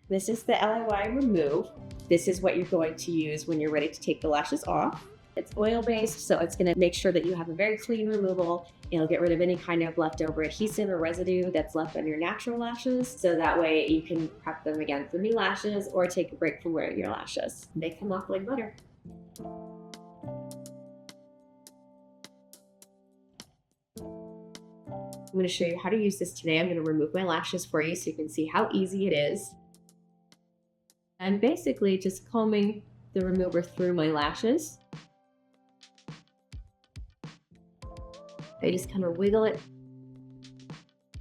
This is the LIY Remove. This is what you're going to use when you're ready to take the lashes off. It's oil-based, so it's going to make sure that you have a very clean removal. It'll get rid of any kind of leftover adhesive or residue that's left on your natural lashes, so that way you can prep them again for new lashes or take a break from wearing your lashes. They come off like butter. I'm going to show you how to use this today. I'm going to remove my lashes for you so you can see how easy it is. I'm basically just combing the remover through my lashes. I just kind of wiggle it,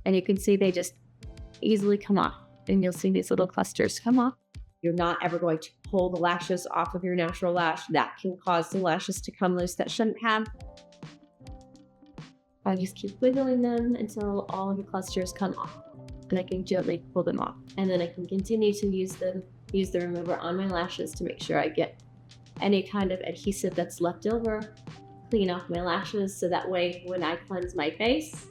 and you can see they just easily come off, and you'll see these little clusters come off. You're not ever going to pull the lashes off of your natural lash. That can cause the lashes to come loose that shouldn't have. I just keep wiggling them until all of the clusters come off, and I can gently pull them off. And then I can continue to use the remover on my lashes to make sure I get any kind of adhesive that's left over, clean off my lashes, so that way when I cleanse my face,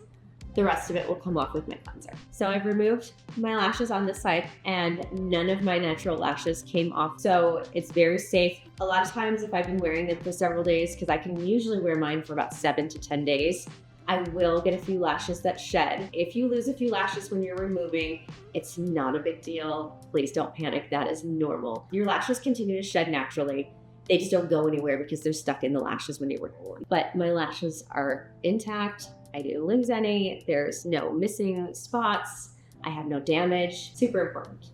the rest of it will come off with my cleanser. So I've removed my lashes on this side, and none of my natural lashes came off. So it's very safe. A lot of times if I've been wearing them for several days, because I can usually wear mine for about 7 to 10 days, I will get a few lashes that shed. If you lose a few lashes when you're removing, it's not a big deal. Please don't panic, that is normal. Your lashes continue to shed naturally. They just don't go anywhere because they're stuck in the lashes when you're removing. But my lashes are intact. I didn't lose any. There's no missing spots. I have no damage. Super important.